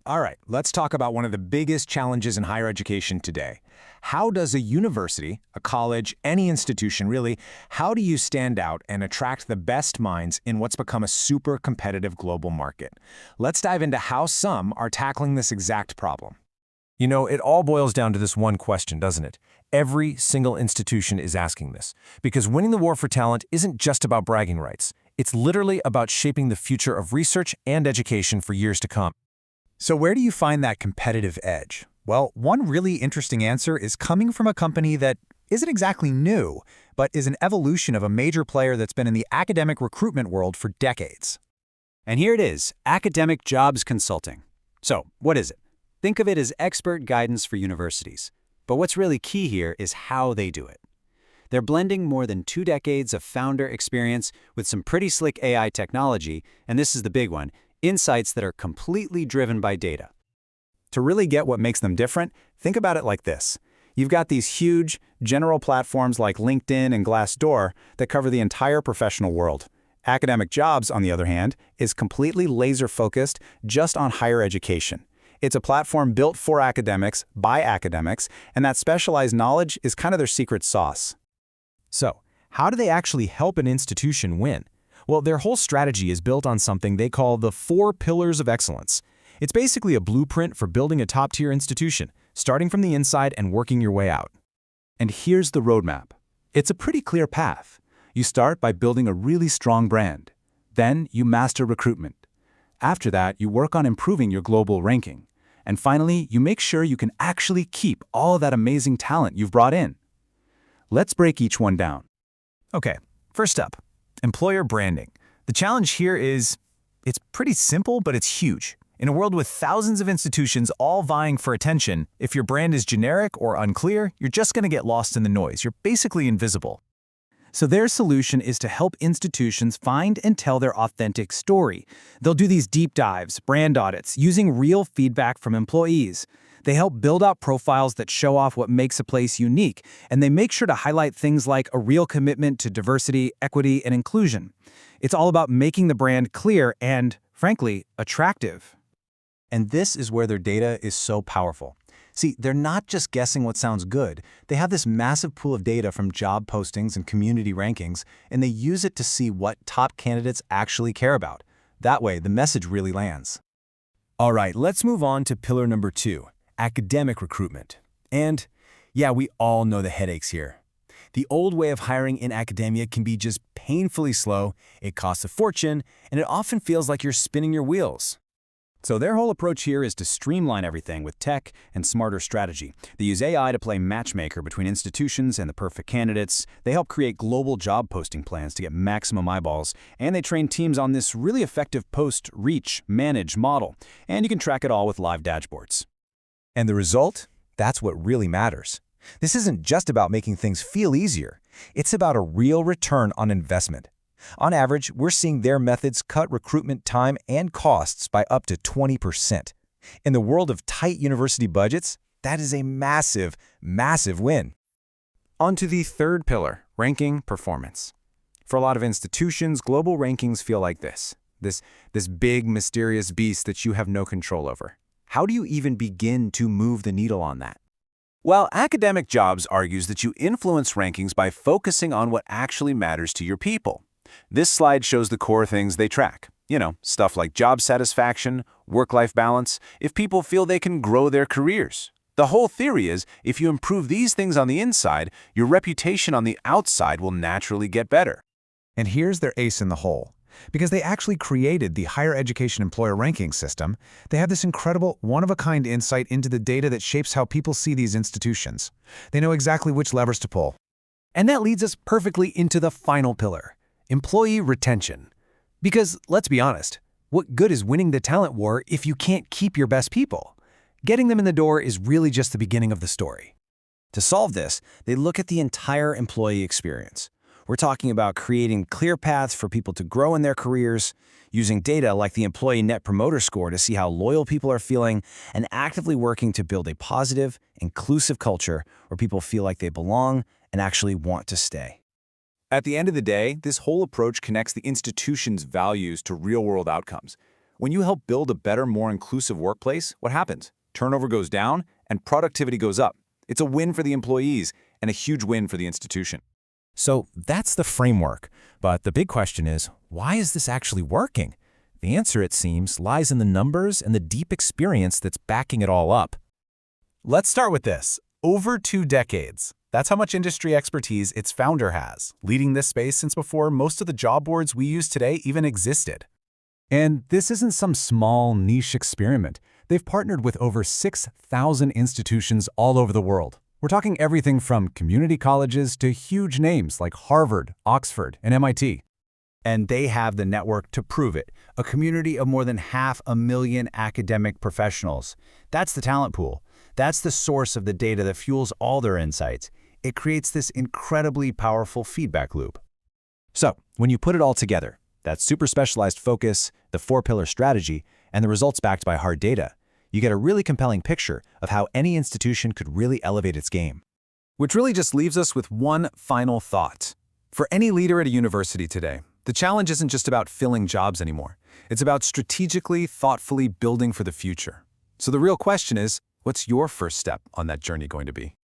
All right, let's talk about one of the biggest challenges in higher education today. How does a university, a college, any institution really, how do you stand out and attract the best minds in what's become a super competitive global market? Let's dive into how some are tackling this exact problem. You know, it all boils down to this one question, doesn't it? Every single institution is asking this, because winning the war for talent isn't just about bragging rights. It's literally about shaping the future of research and education for years to come. So where do you find that competitive edge? Well, one really interesting answer is coming from a company that isn't exactly new, but is an evolution of a major player that's been in the academic recruitment world for decades. And here it is, AcademicJobs Consulting. So, what is it? Think of it as expert guidance for universities. But what's really key here is how they do it. They're blending more than 2 decades of founder experience with some pretty slick AI technology, and this is the big one, insights that are completely driven by data. To really get what makes them different, think about it like this. You've got these huge, general platforms like LinkedIn and Glassdoor that cover the entire professional world. Academic Jobs, on the other hand, is completely laser-focused just on higher education. It's a platform built for academics, by academics, and that specialized knowledge is kind of their secret sauce. So, how do they actually help an institution win? Well, their whole strategy is built on something they call the 4 pillars of excellence. It's basically a blueprint for building a top-tier institution, starting from the inside and working your way out. And here's the roadmap. It's a pretty clear path. You start by building a really strong brand. Then you master recruitment. After that, you work on improving your global ranking. And finally, you make sure you can actually keep all that amazing talent you've brought in. Let's break each one down. Okay, first up, employer branding. The challenge here is, it's pretty simple, but it's huge. In a world with thousands of institutions all vying for attention, if your brand is generic or unclear, you're just going to get lost in the noise. You're basically invisible. So their solution is to help institutions find and tell their authentic story. They'll do these deep dives, brand audits, using real feedback from employees. They help build out profiles that show off what makes a place unique, and they make sure to highlight things like a real commitment to diversity, equity, and inclusion. It's all about making the brand clear and, frankly, attractive. And this is where their data is so powerful. See, they're not just guessing what sounds good. They have this massive pool of data from job postings and community rankings, and they use it to see what top candidates actually care about. That way, the message really lands. All right, let's move on to pillar number 2, academic recruitment. And yeah, we all know the headaches here. The old way of hiring in academia can be just painfully slow, it costs a fortune, and it often feels like you're spinning your wheels. So their whole approach here is to streamline everything with tech and smarter strategy. They use AI to play matchmaker between institutions and the perfect candidates. They help create global job posting plans to get maximum eyeballs. And they train teams on this really effective post, reach, manage model. And you can track it all with live dashboards. And the result? That's what really matters. This isn't just about making things feel easier. It's about a real return on investment. On average, we're seeing their methods cut recruitment time and costs by up to 20%. In the world of tight university budgets, that is a massive, massive win. On to the third pillar, ranking performance. For a lot of institutions, global rankings feel like this big, mysterious beast that you have no control over. How do you even begin to move the needle on that? Well, Academic Jobs argues that you influence rankings by focusing on what actually matters to your people. This slide shows the core things they track. You know, stuff like job satisfaction, work-life balance, if people feel they can grow their careers. The whole theory is, if you improve these things on the inside, your reputation on the outside will naturally get better. And here's their ace in the hole. Because they actually created the higher education employer ranking system, they have this incredible, one-of-a-kind insight into the data that shapes how people see these institutions. They know exactly which levers to pull. And that leads us perfectly into the final pillar, employee retention. Because, let's be honest, what good is winning the talent war if you can't keep your best people? Getting them in the door is really just the beginning of the story. To solve this, they look at the entire employee experience. We're talking about creating clear paths for people to grow in their careers, using data like the Employee Net Promoter Score to see how loyal people are feeling, and actively working to build a positive, inclusive culture where people feel like they belong and actually want to stay. At the end of the day, this whole approach connects the institution's values to real-world outcomes. When you help build a better, more inclusive workplace, what happens? Turnover goes down and productivity goes up. It's a win for the employees and a huge win for the institution. So that's the framework. But the big question is, why is this actually working? The answer, it seems, lies in the numbers and the deep experience that's backing it all up. Let's start with this. Over 2 decades. That's how much industry expertise its founder has, leading this space since before most of the job boards we use today even existed. And this isn't some small niche experiment. They've partnered with over 6,000 institutions all over the world. We're talking everything from community colleges to huge names like Harvard, Oxford, and MIT. And they have the network to prove it, a community of more than 500,000 academic professionals. That's the talent pool. That's the source of the data that fuels all their insights. It creates this incredibly powerful feedback loop. So, when you put it all together, that super specialized focus, the 4-pillar strategy, and the results backed by hard data, you get a really compelling picture of how any institution could really elevate its game. Which really just leaves us with one final thought. For any leader at a university today, the challenge isn't just about filling jobs anymore. It's about strategically, thoughtfully building for the future. So the real question is, what's your first step on that journey going to be?